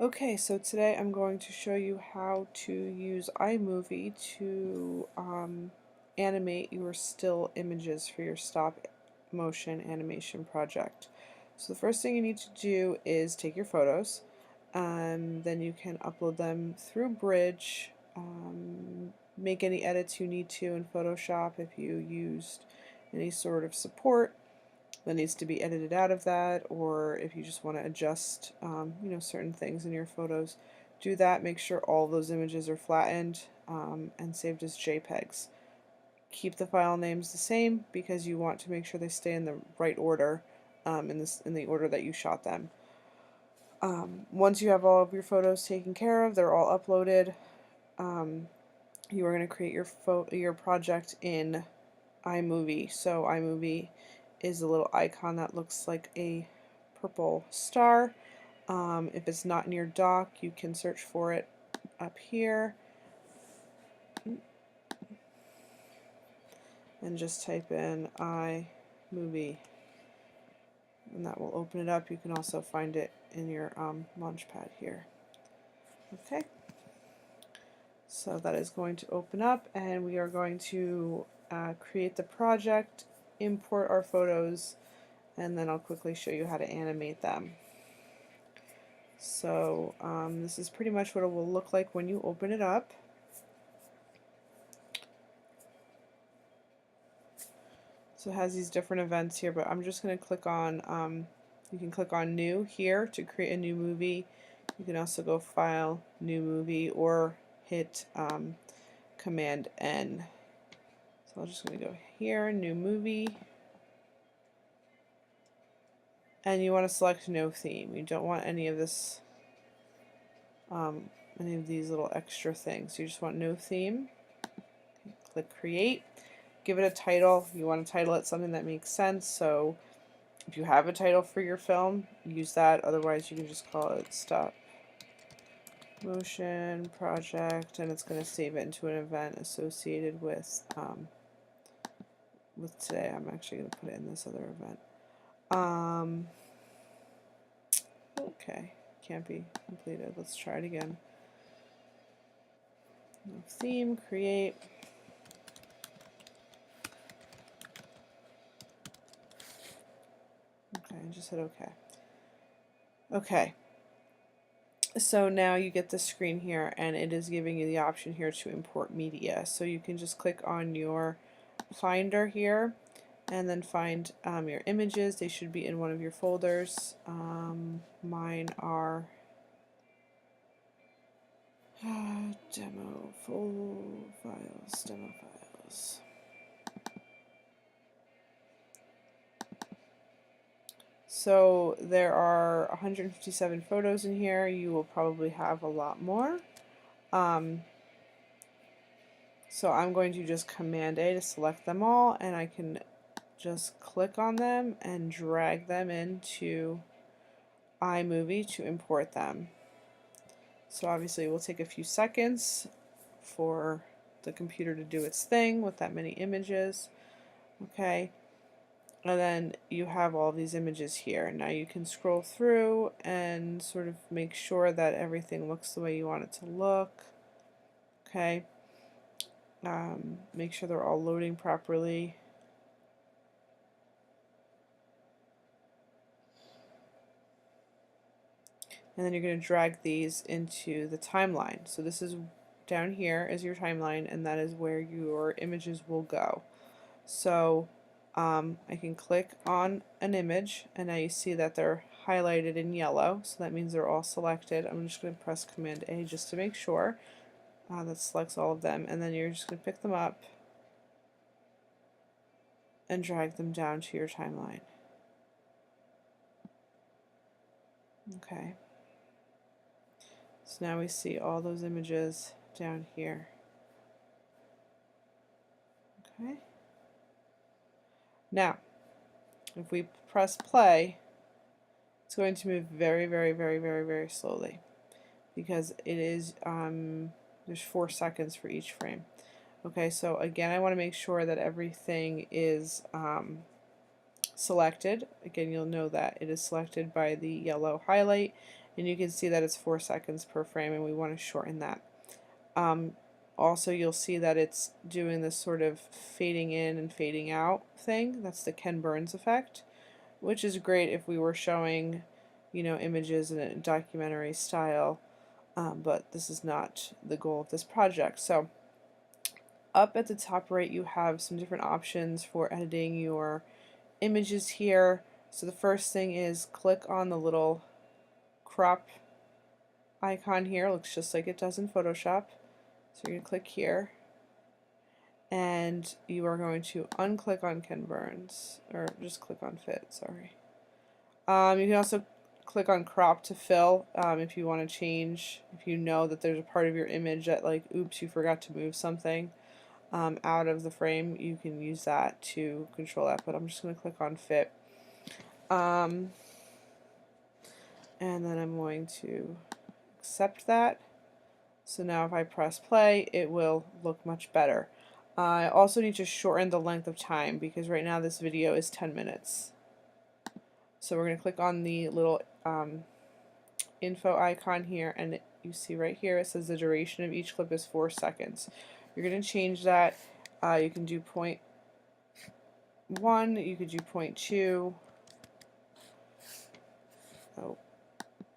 Okay, so today I'm going to show you how to use iMovie to animate your still images for your stop motion animation project. So the first thing you need to do is take your photos, and then you can upload them through Bridge, make any edits you need to in Photoshop if you used any sort of support that needs to be edited out of that, or if you just want to adjust certain things in your photos, do that. Make sure all those images are flattened and saved as JPEGs. Keep the file names the same because you want to make sure they stay in the right order, in the order that you shot them. Once you have all of your photos taken care of, they're all uploaded, you are going to create your project in iMovie. So iMovie is a little icon that looks like a purple star. If it's not in your dock, you can search for it up here and just type in iMovie, and that will open it up. You can also find it in your launchpad here. Okay, so that is going to open up, and we are going to create the project, import our photos, and then I'll quickly show you how to animate them. So this is pretty much what it will look like when you open it up. So it has these different events here, but I'm just going to click on, you can click on New here to create a new movie. You can also go File, New Movie, or hit Command N. So I'm just going to go here, New Movie. And you want to select No Theme. You don't want any of this, any of these little extra things. You just want No Theme. Click Create. Give it a title. You want to title it something that makes sense. So if you have a title for your film, use that. Otherwise, you can just call it Stop Motion Project, and it's going to save it into an event associated with today. I'm actually going to put it in this other event. Okay, can't be completed. Let's try it again. No theme, create. Okay, just hit OK. Okay. So now you get the screen here, and it is giving you the option here to import media. So you can just click on your Finder here and then find your images. They should be in one of your folders. Mine are demo files. So there are 157 photos in here. You will probably have a lot more. So I'm going to just Command A to select them all, and I can just click on them and drag them into iMovie to import them. So obviously it will take a few seconds for the computer to do its thing with that many images. Okay, and then you have all these images here. Now you can scroll through and sort of make sure that everything looks the way you want it to look. Okay, make sure they're all loading properly. And then you're going to drag these into the timeline. So this is down here is your timeline, and that is where your images will go. So I can click on an image, and now you see that they're highlighted in yellow, so that means they're all selected. I'm just going to press Command A just to make sure that selects all of them, and then you're just going to pick them up and drag them down to your timeline. Okay. So now we see all those images down here. Okay. Now, if we press play, it's going to move very, very, very, very, very slowly because it is, there's 4 seconds for each frame. Okay, so again, I want to make sure that everything is selected. Again, you'll know that it is selected by the yellow highlight, and you can see that it's 4 seconds per frame, and we want to shorten that. Also, you'll see that it's doing this sort of fading in and fading out thing. That's the Ken Burns effect, which is great if we were showing, you know, images in a documentary style, but this is not the goal of this project. So up at the top right, you have some different options for editing your images here. So the first thing is click on the little crop icon here. It looks just like it does in Photoshop. So you're going to click here, and you are going to unclick on Ken Burns, or just click on Fit, sorry. You can also click on crop to fill if you want to change, if you know that there's a part of your image that, like, oops, you forgot to move something out of the frame. You can use that to control that, but I'm just going to click on Fit. And then I'm going to accept that. So now if I press play, it will look much better. I also need to shorten the length of time because right now this video is 10 minutes. So we're going to click on the little info icon here, and you see right here it says the duration of each clip is 4 seconds. You're going to change that. You can do 0.1, you could do 0.2. Oh,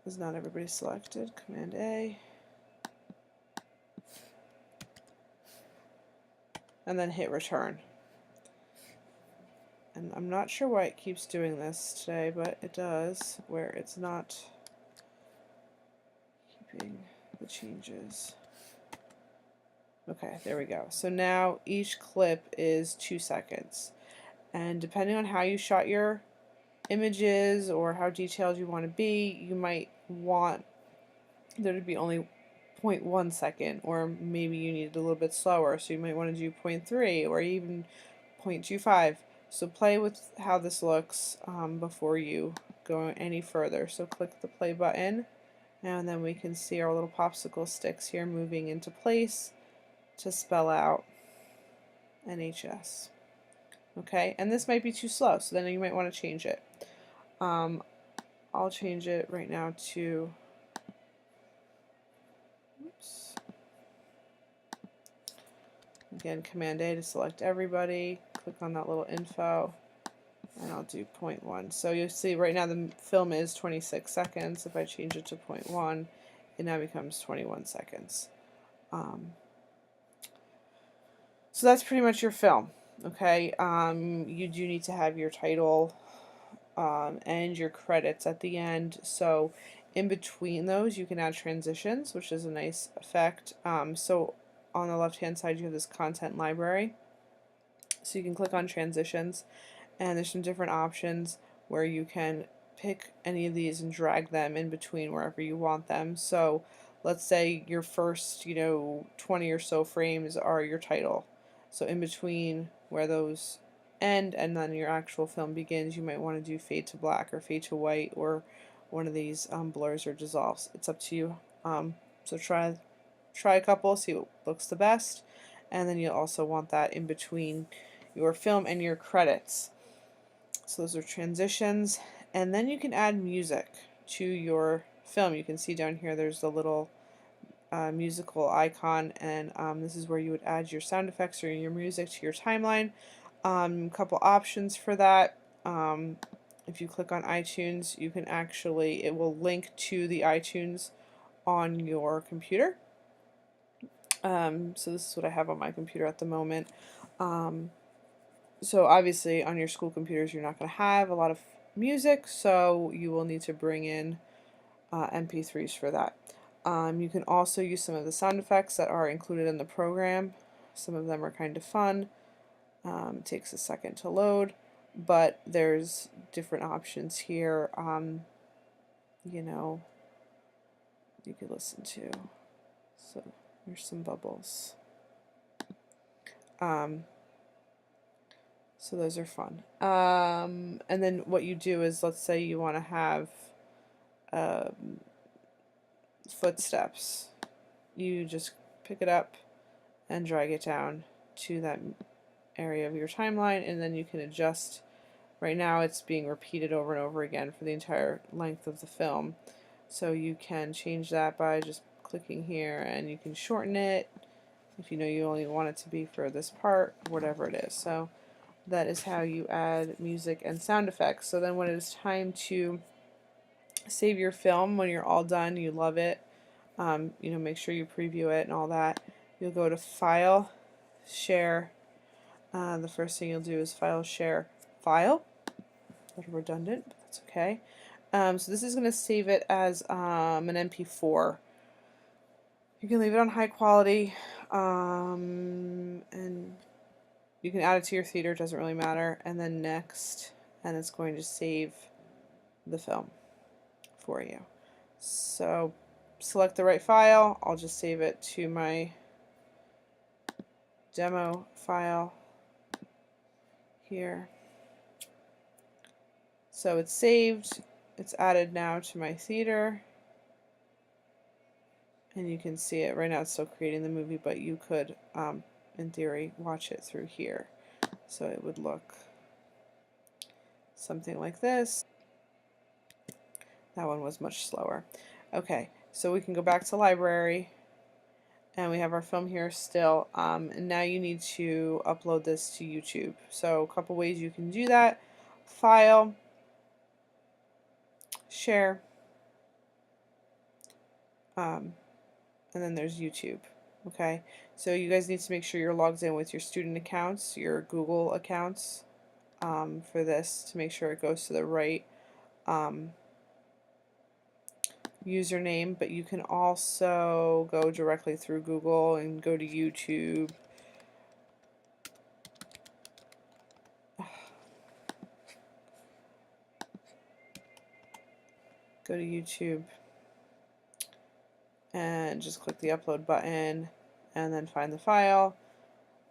is not everybody selected. Command A. And then hit return. And I'm not sure why it keeps doing this today, but it does, where it's not keeping the changes. Okay, there we go. So now each clip is 2 seconds. And depending on how you shot your images or how detailed you want to be, you might want there to be only 0.1 second, or maybe you need it a little bit slower, so you might want to do 0.3 or even 0.25. So play with how this looks before you go any further. So click the play button, and then we can see our little popsicle sticks here moving into place to spell out NHS. Okay, and this might be too slow, so then you might want to change it. I'll change it right now to, oops. Again, Command A to select everybody, click on that little info, and I'll do 0.1. So you'll see right now the film is 26 seconds. If I change it to 0.1, it now becomes 21 seconds. So that's pretty much your film. Okay, you do need to have your title and your credits at the end. So in between those, you can add transitions, which is a nice effect. So on the left hand side, you have this content library. So you can click on transitions, and there's some different options where you can pick any of these and drag them in between wherever you want them. So let's say your first, 20 or so frames are your title. So in between where those end and then your actual film begins, you might want to do fade to black or fade to white or one of these blurs or dissolves. It's up to you. So try a couple, see what looks the best, and then you'll also want that in between your film and your credits. So those are transitions, and then you can add music to your film. You can see down here there's the little musical icon, and this is where you would add your sound effects or your music to your timeline. A couple options for that. If you click on iTunes, you can actually, it will link to the iTunes on your computer. So this is what I have on my computer at the moment. So obviously on your school computers you're not going to have a lot of music, so you will need to bring in MP3s for that. You can also use some of the sound effects that are included in the program. Some of them are kind of fun. It takes a second to load, but there's different options here. You could listen to. So there's some bubbles. So those are fun. And then what you do is, let's say you want to have footsteps. You just pick it up and drag it down to that area of your timeline, and then you can adjust. Right now it's being repeated over and over again for the entire length of the film. So you can change that by just clicking here, and you can shorten it if you know you only want it to be for this part, whatever it is. So that is how you add music and sound effects. So then when it is time to save your film, when you're all done, you love it, you know, make sure you preview it and all that, you'll go to File, Share. The first thing you'll do is File, Share, File. A little redundant, but that's okay. So this is going to save it as an MP4. You can leave it on high quality, and you can add it to your theater, it doesn't really matter, and then next, and it's going to save the film for you. So select the right file. I'll just save it to my demo file here. So it's saved, it's added now to my theater, and you can see it right now. It's still creating the movie, but you could in theory watch it through here. So it would look something like this. That one was much slower. Okay, so we can go back to library, and we have our film here still, and now you need to upload this to YouTube. So a couple ways you can do that: File, Share, and then there's YouTube. Okay, so you guys need to make sure you're logged in with your student accounts, your Google accounts, for this, to make sure it goes to the right username. But you can also go directly through Google and go to YouTube. Go to YouTube and just click the upload button, and then find the file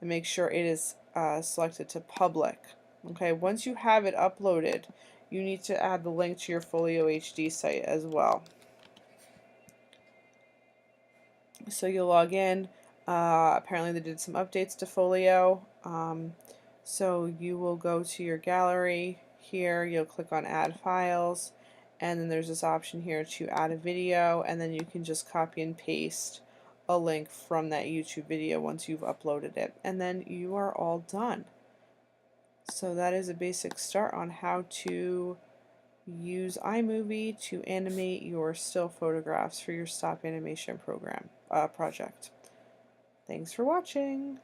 and make sure it is selected to public. Okay, once you have it uploaded, you need to add the link to your FolioHD site as well. So you'll log in. Apparently they did some updates to Folio. So you will go to your gallery here, you'll click on add files, and then there's this option here to add a video, and then you can just copy and paste a link from that YouTube video once you've uploaded it, and then you are all done. So that is a basic start on how to use iMovie to animate your still photographs for your stop animation program project. Thanks for watching.